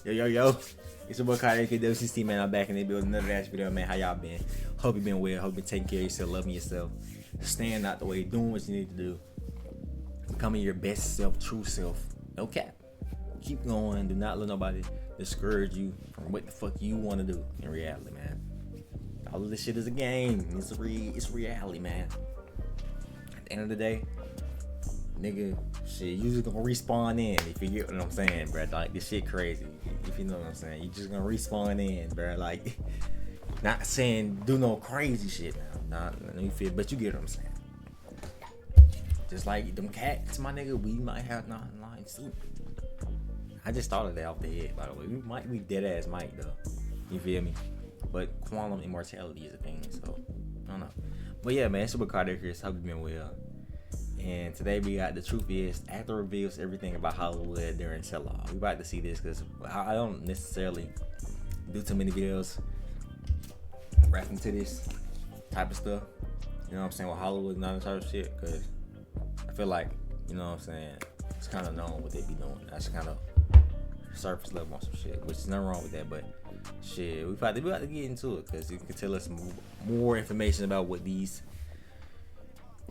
Yo. It's your boy Carter, KWCC, man. I'm back in the building. Another ass video, man. How y'all been? Hope you been well. Hope you been taking care of yourself, loving yourself, staying out the way, doing what you need to do, becoming your best self, true self. No cap. Keep going. Do not let nobody discourage you from what the fuck you want to do in reality, man. All of this shit is a game. It's reality, man. At the end of the day, nigga, shit, you just gonna respawn in, if you get what I'm saying, bro. Like, this shit crazy, if you know what I'm saying. You just gonna respawn in, bro. Like, not saying do no crazy shit now. Not, you feel, but you get what I'm saying. Just like them cats, my nigga, we might have not in line soon. I just thought of that off the head, by the way. We might be dead ass might though. You feel me? But quantum immortality is a thing, so I don't know. But yeah, man, Super Carter here. Hope you been well. And today we got The Truth Is, after reveals everything about Hollywood during sell-off. We about to see this because I don't necessarily do too many videos rapping to this type of stuff. You know what I'm saying? With Hollywood and all that type of shit, because I feel like, you know what I'm saying, it's kind of known what they be doing. That's kind of surface level on some shit, which is nothing wrong with that. But shit, we about to get into it because you can tell us more information about what these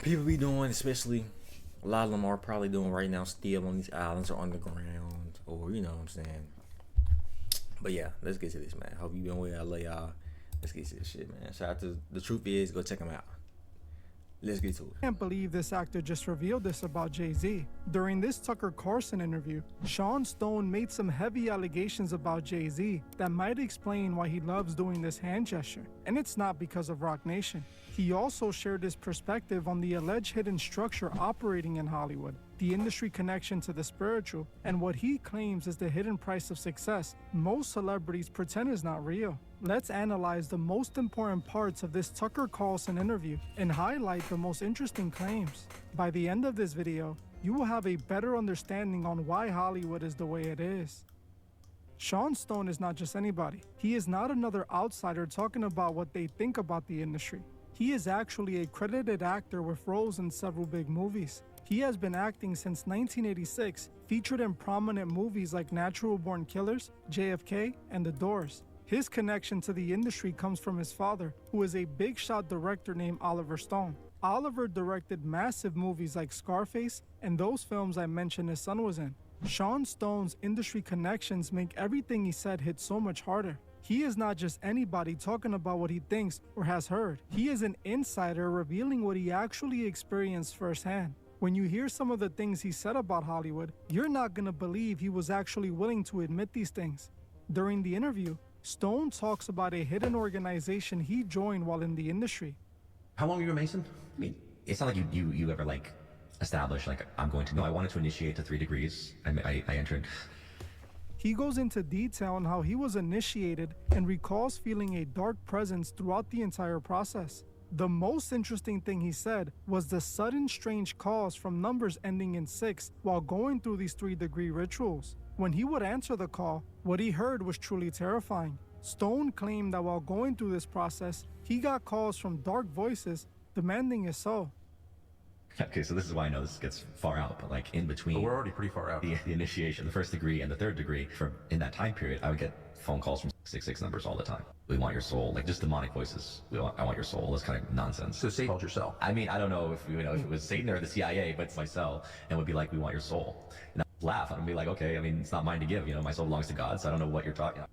people be doing, especially a lot of them are probably doing right now still on these islands or underground, or you know what I'm saying. But yeah, let's get to this, man. Hope you been well. I love y'all. Let's get to this shit, man. Shout out to The Truth Is. Go check them out. Let's get to it. I can't believe this actor just revealed this about Jay-Z. During this Tucker Carlson interview, Sean Stone made some heavy allegations about Jay-Z that might explain why he loves doing this hand gesture. And it's not because of Roc Nation. He also shared his perspective on the alleged hidden structure operating in Hollywood, the industry connection to the spiritual, and what he claims is the hidden price of success most celebrities pretend is not real. Let's analyze the most important parts of this Tucker Carlson interview and highlight the most interesting claims. By the end of this video, you will have a better understanding on why Hollywood is the way it is. Sean Stone is not just anybody. He is not another outsider talking about what they think about the industry. He is actually a credited actor with roles in several big movies. He has been acting since 1986, featured in prominent movies like Natural Born Killers, JFK, and The Doors. His connection to the industry comes from his father, who is a big shot director named Oliver Stone. Oliver directed massive movies like Scarface and those films I mentioned his son was in. Sean Stone's industry connections make everything he said hit so much harder. He is not just anybody talking about what he thinks or has heard. He is an insider revealing what he actually experienced firsthand. When you hear some of the things he said about Hollywood, you're not gonna believe he was actually willing to admit these things. During the interview, Stone talks about a hidden organization he joined while in the industry. How long were you a Mason? I mean, it's not like you ever like established like I'm going to. No, I wanted to initiate to 3 degrees. I entered. He goes into detail on how he was initiated and recalls feeling a dark presence throughout the entire process. The most interesting thing he said was the sudden strange calls from numbers ending in 6 while going through these 3-degree rituals. When he would answer the call, what he heard was truly terrifying. Stone claimed that while going through this process, he got calls from dark voices demanding his soul. Okay, so this is why I know this gets far out, but like in between, But we're already pretty far out. the initiation, the 1st degree and the 3rd degree, in that time period, I would get phone calls from 666 numbers all the time. We want your soul, like just demonic voices. I want your soul. This kind of nonsense. So Satan called your cell. I mean, I don't know if if it was Satan or the CIA, but it's my cell, and would be like, we want your soul. And I'd laugh and I'd be like, okay, I mean, it's not mine to give. My soul belongs to God, so I don't know what you're talking about.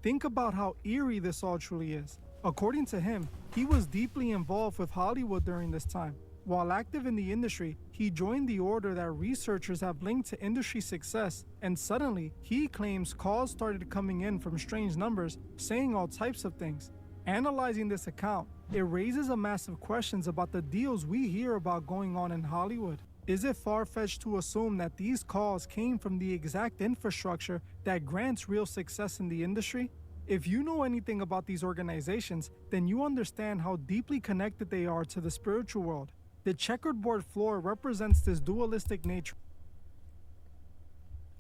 Think about how eerie this all truly is. According to him, he was deeply involved with Hollywood during this time. While active in the industry, he joined the order that researchers have linked to industry success, and suddenly, he claims calls started coming in from strange numbers saying all types of things. Analyzing this account, it raises a massive questions about the deals we hear about going on in Hollywood. Is it far-fetched to assume that these calls came from the exact infrastructure that grants real success in the industry? If you know anything about these organizations, then you understand how deeply connected they are to the spiritual world. The checkerboard floor represents this dualistic nature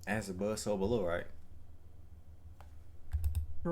As above, so below, right?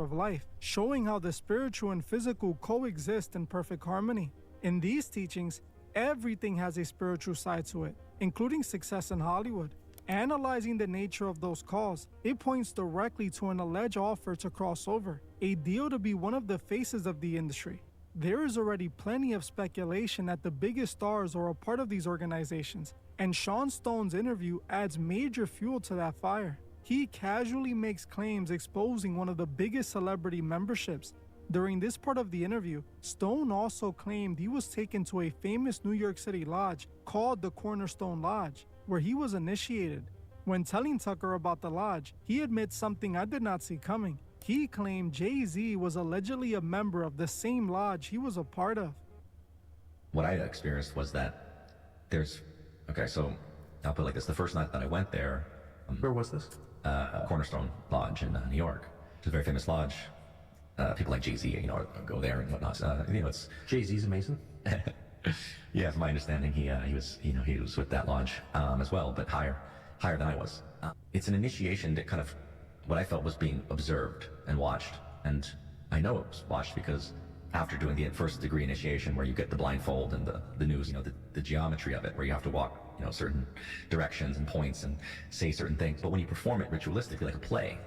of life, showing how the spiritual and physical coexist in perfect harmony. In these teachings, everything has a spiritual side to it, including success in Hollywood. Analyzing the nature of those calls, it points directly to an alleged offer to cross over, a deal to be one of the faces of the industry. There is already plenty of speculation that the biggest stars are a part of these organizations, and Sean Stone's interview adds major fuel to that fire. He casually makes claims exposing one of the biggest celebrity memberships. During this part of the interview, Stone also claimed he was taken to a famous New York City lodge called the Cornerstone Lodge, where he was initiated. When telling Tucker about the lodge, he admits something I did not see coming. He claimed Jay-Z was allegedly a member of the same lodge he was a part of. What I experienced was that so I'll put it like this. The first night that I went there, Where was this? Cornerstone Lodge in New York. It's a very famous lodge. People like Jay-Z, go there and whatnot. It's Jay-Z's a Mason? yeah, from my understanding, he was with that lodge as well, but higher than I was. It's an initiation that kind of what I felt was being observed and watched, and I know it was watched because after doing the first degree initiation, where you get the blindfold and the news, the geometry of it, where you have to walk, certain directions and points and say certain things. But when you perform it ritualistically like a play,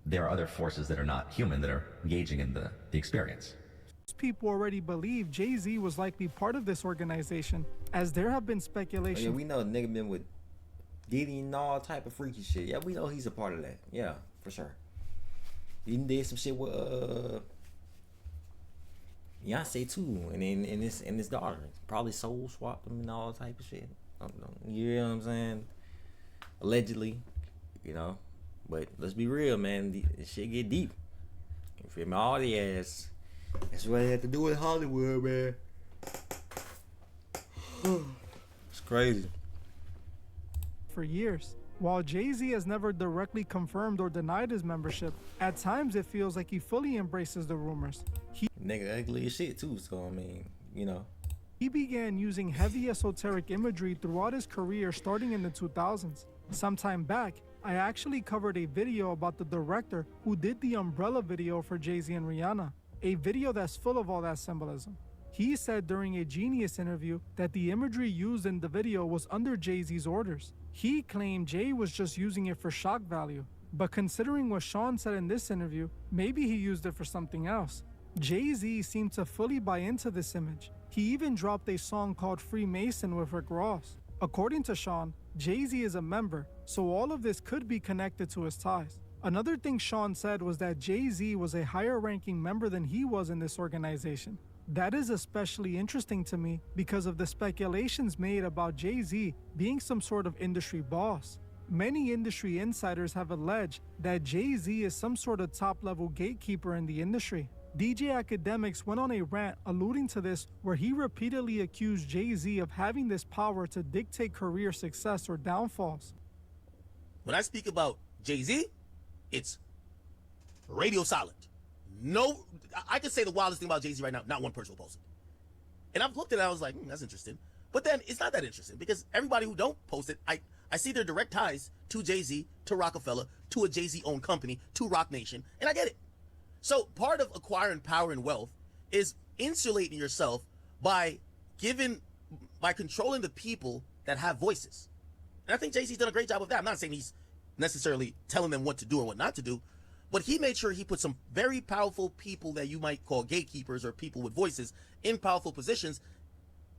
there are other forces that are not human that are engaging in the experience. Most people already believe Jay-Z was likely part of this organization, as there have been Oh, speculation. yeah, we know nigga been with Diddy and all type of freaky shit. Yeah, we know he's a part of that. Yeah, for sure. He did some shit with Beyonce too, and his daughter. Probably soul swapped him and all type of shit. I don't know. You know what I'm saying? Allegedly, But let's be real, man. This shit get deep. You feel me? All the ass. That's what they had to do with Hollywood, man. It's crazy. For years. While Jay-Z has never directly confirmed or denied his membership, at times it feels like he fully embraces the rumors. Nigga ugly as shit too, so I mean, He began using heavy esoteric imagery throughout his career starting in the 2000s. Sometime back, I actually covered a video about the director who did the Umbrella video for Jay-Z and Rihanna, a video that's full of all that symbolism. He said during a Genius interview that the imagery used in the video was under Jay-Z's orders. He claimed Jay was just using it for shock value, but considering what Sean said in this interview, maybe he used it for something else. Jay-Z seemed to fully buy into this image. He even dropped a song called Freemason with Rick Ross. According to Sean, Jay-Z is a member, so all of this could be connected to his ties. Another thing Sean said was that Jay-Z was a higher ranking member than he was in this organization. That is especially interesting to me because of the speculations made about Jay-Z being some sort of industry boss. Many industry insiders have alleged that Jay-Z is some sort of top-level gatekeeper in the industry. DJ Academics went on a rant alluding to this, where he repeatedly accused Jay-Z of having this power to dictate career success or downfalls. When I speak about Jay-Z, it's radio silent. No, I can say the wildest thing about Jay-Z right now, not one person will post it. And I've looked at it, I was like, that's interesting. But then it's not that interesting because everybody who don't post it, I see their direct ties to Jay-Z, to Rockefeller, to a Jay-Z owned company, to Rock Nation, and I get it. So part of acquiring power and wealth is insulating yourself by controlling the people that have voices. And I think Jay-Z's done a great job of that. I'm not saying he's necessarily telling them what to do or what not to do, but he made sure he put some very powerful people that you might call gatekeepers or people with voices in powerful positions.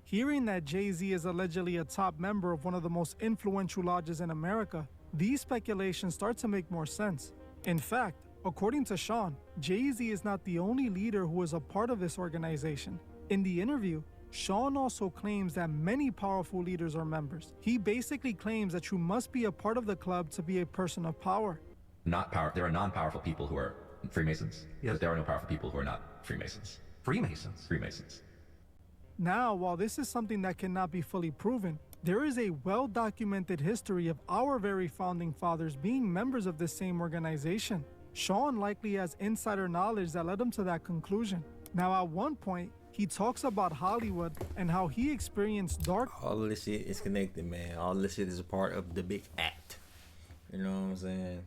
Hearing that Jay-Z is allegedly a top member of one of the most influential lodges in America, these speculations start to make more sense. In fact, according to Sean, Jay-Z is not the only leader who is a part of this organization. In the interview, Sean also claims that many powerful leaders are members. He basically claims that you must be a part of the club to be a person of power. There are non-powerful people who are Freemasons, Yes. but there are no powerful people who are not Freemasons. Freemasons. Now, while this is something that cannot be fully proven, there is a well-documented history of our very founding fathers being members of this same organization. Sean likely has insider knowledge that led him to that conclusion. Now, at one point, he talks about Hollywood and how he experienced dark. All of this shit is connected, man. All this shit is a part of the big act. You know what I'm saying?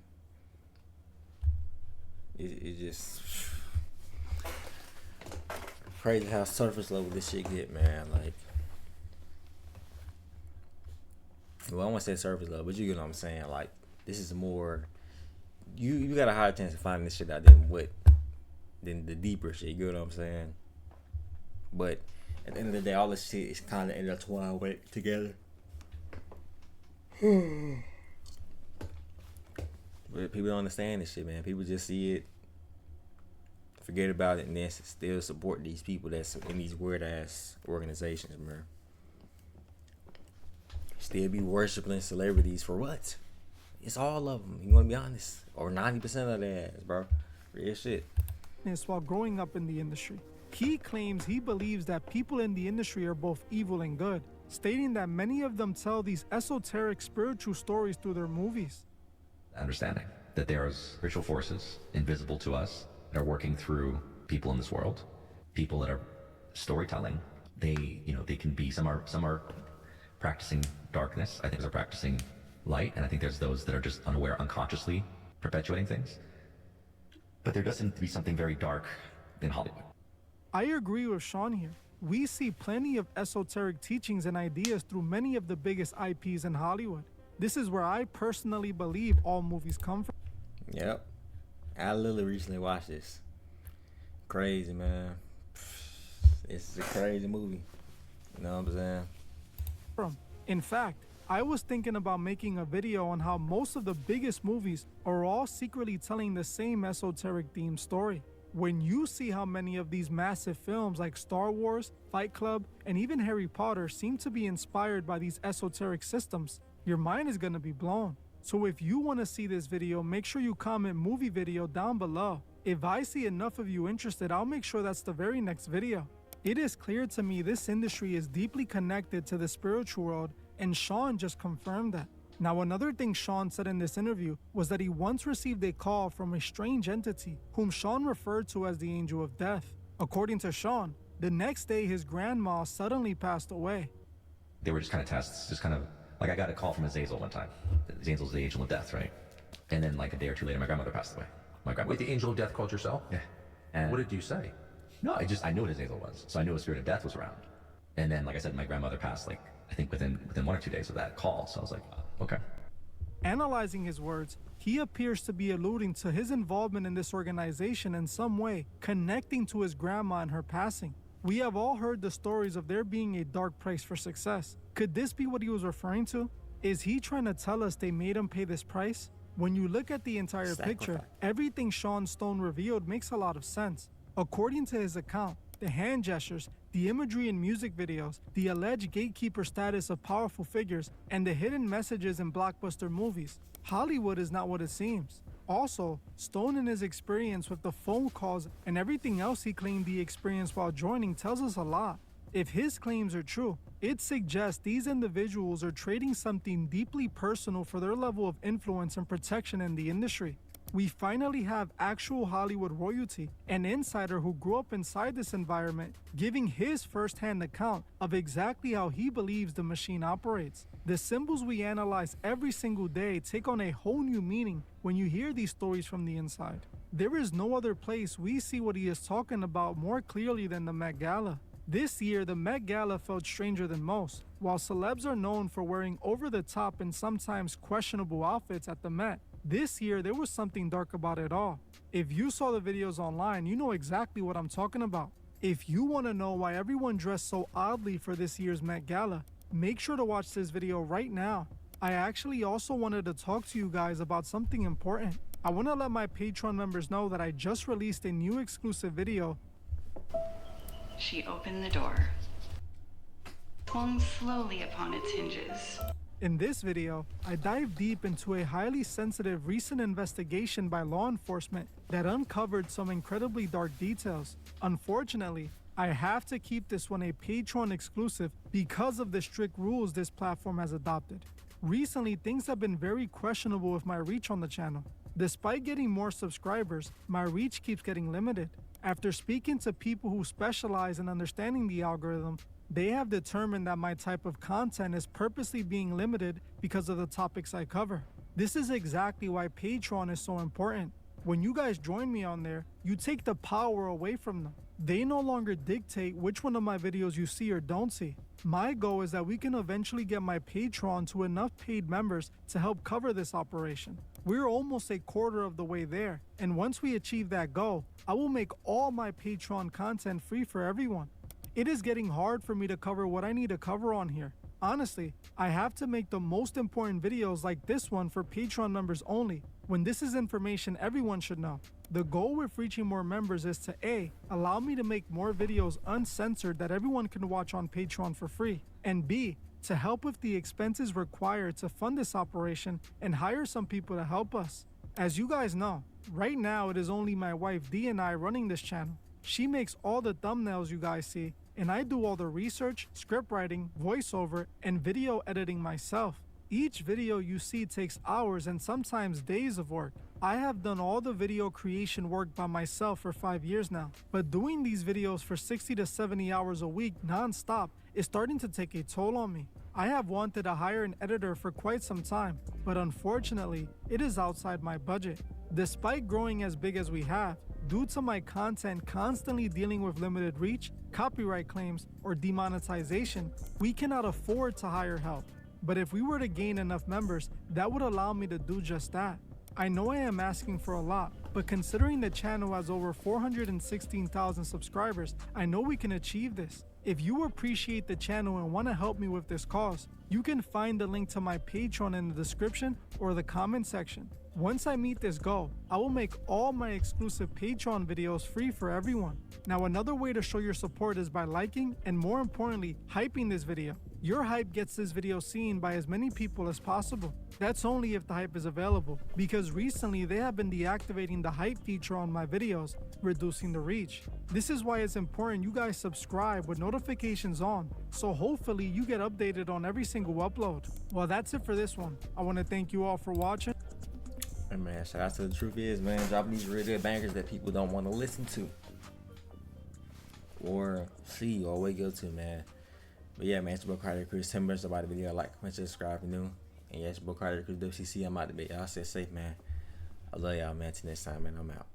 It just crazy how surface level this shit get, man. Like, Well, I won't say surface level, but you get what I'm saying. Like, this is more. You got a higher chance of finding this shit out than the deeper shit. You get what I'm saying? But at the end of the day, all this shit is kind of intertwined together. But people don't understand this shit, man. People just see it, forget about it, and then still support these people that's in these weird ass organizations, man. Still be worshiping celebrities for what? It's all of them. You want to be honest? Or 90% of their ass, bro. Real shit. While growing up in the industry, he claims he believes that people in the industry are both evil and good, stating that many of them tell these esoteric spiritual stories through their movies. Understanding that there are spiritual forces invisible to us that are working through people in this world, people that are storytelling. They can be, some are practicing darkness. I think they're practicing light, and I think there's those that are just unaware, unconsciously perpetuating things. But there does seem to be something very dark in Hollywood. I agree with Sean here. We see plenty of esoteric teachings and ideas through many of the biggest IPs in Hollywood. This is where I personally believe all movies come from. Yep. I literally recently watched this. Crazy, man. It's a crazy movie. You know what I'm saying? In fact, I was thinking about making a video on how most of the biggest movies are all secretly telling the same esoteric themed story. When you see how many of these massive films like Star Wars, Fight Club, and even Harry Potter seem to be inspired by these esoteric systems, your mind is gonna be blown. So if you wanna see this video, make sure you comment movie video down below. If I see enough of you interested, I'll make sure that's the very next video. It is clear to me this industry is deeply connected to the spiritual world, and Sean just confirmed that. Now, another thing Sean said in this interview was that he once received a call from a strange entity whom Sean referred to as the Angel of Death. According to Sean, the next day his grandma suddenly passed away. They were just kind of tests, just kind of like, I got a call from Azazel one time. Azazel's the Angel of Death, right? And then like a day or two later, my grandmother passed away. Wait, the Angel of Death called yourself? Yeah. And what did you say? No, I knew what Azazel was, so I knew a spirit of death was around. And then, like I said, my grandmother passed, like, I think within 1 or 2 days of that call. So I was like, oh, okay. Analyzing his words, he appears to be alluding to his involvement in this organization in some way, connecting to his grandma and her passing. We have all heard the stories of there being a dark price for success. Could this be what he was referring to? Is he trying to tell us they made him pay this price? When you look at the entire picture, everything Sean Stone revealed makes a lot of sense. According to his account, the hand gestures, the imagery in music videos, the alleged gatekeeper status of powerful figures, and the hidden messages in blockbuster movies. Hollywood is not what it seems. Also, Stone and his experience with the phone calls and everything else he claimed he experienced while joining tells us a lot. If his claims are true, it suggests these individuals are trading something deeply personal for their level of influence and protection in the industry. We finally have actual Hollywood royalty, an insider who grew up inside this environment, giving his first-hand account of exactly how he believes the machine operates. The symbols we analyze every single day take on a whole new meaning when you hear these stories from the inside. There is no other place we see what he is talking about more clearly than the Met Gala. This year, the Met Gala felt stranger than most. While celebs are known for wearing over-the-top and sometimes questionable outfits at the Met, this year there was something dark about it all. If you saw the videos online, you know exactly what I'm talking about. If you want to know why everyone dressed so oddly for this year's Met Gala, make sure to watch this video right now. I actually also wanted to talk to you guys about something important. I want to let my Patreon members know that I just released a new exclusive video. She opened the door, swung slowly upon its hinges. In this video, I dive deep into a highly sensitive recent investigation by law enforcement that uncovered some incredibly dark details. Unfortunately, I have to keep this one a Patreon exclusive because of the strict rules this platform has adopted. Recently, things have been very questionable with my reach on the channel. Despite getting more subscribers, my reach keeps getting limited. After speaking to people who specialize in understanding the algorithm, they have determined that my type of content is purposely being limited because of the topics I cover. This is exactly why Patreon is so important. When you guys join me on there, you take the power away from them. They no longer dictate which one of my videos you see or don't see. My goal is that we can eventually get my Patreon to enough paid members to help cover this operation. We're almost a quarter of the way there, and once we achieve that goal, I will make all my Patreon content free for everyone. It is getting hard for me to cover what I need to cover on here. Honestly, I have to make the most important videos like this one for Patreon members only, when this is information everyone should know. The goal with reaching more members is to A, allow me to make more videos uncensored that everyone can watch on Patreon for free, and B, to help with the expenses required to fund this operation and hire some people to help us. As you guys know, right now it is only my wife Dee and I running this channel. She makes all the thumbnails you guys see, and I do all the research, script writing, voiceover, and video editing myself. Each video you see takes hours and sometimes days of work. I have done all the video creation work by myself for 5 years now, but doing these videos for 60 to 70 hours a week non-stop is starting to take a toll on me. I have wanted to hire an editor for quite some time, but unfortunately, it is outside my budget. Despite growing as big as we have, due to my content constantly dealing with limited reach, copyright claims, or demonetization, we cannot afford to hire help. But if we were to gain enough members, that would allow me to do just that. I know I am asking for a lot, but considering the channel has over 416,000 subscribers, I know we can achieve this. If you appreciate the channel and want to help me with this cause, you can find the link to my Patreon in the description or the comment section. Once I meet this goal, I will make all my exclusive Patreon videos free for everyone. Now, another way to show your support is by liking and, more importantly, hyping this video. Your hype gets this video seen by as many people as possible. That's only if the hype is available, because recently they have been deactivating the hype feature on my videos, reducing the reach. This is why it's important you guys subscribe with notifications on, so hopefully you get updated on every single upload. Well, that's it for this one. I want to thank you all for watching. And man, shout out to The Truth Is, man, dropping these real good bangers that people don't want to listen to or see or wake up to, man. But yeah, man, it's your boy Carter Chris. 10 minutes about the video. Like, comment, subscribe if you're new. And yeah, it's your boy Carter Chris WCC. I'm out to be. Y'all stay safe, man. I love y'all, man. Till next time, man. I'm out.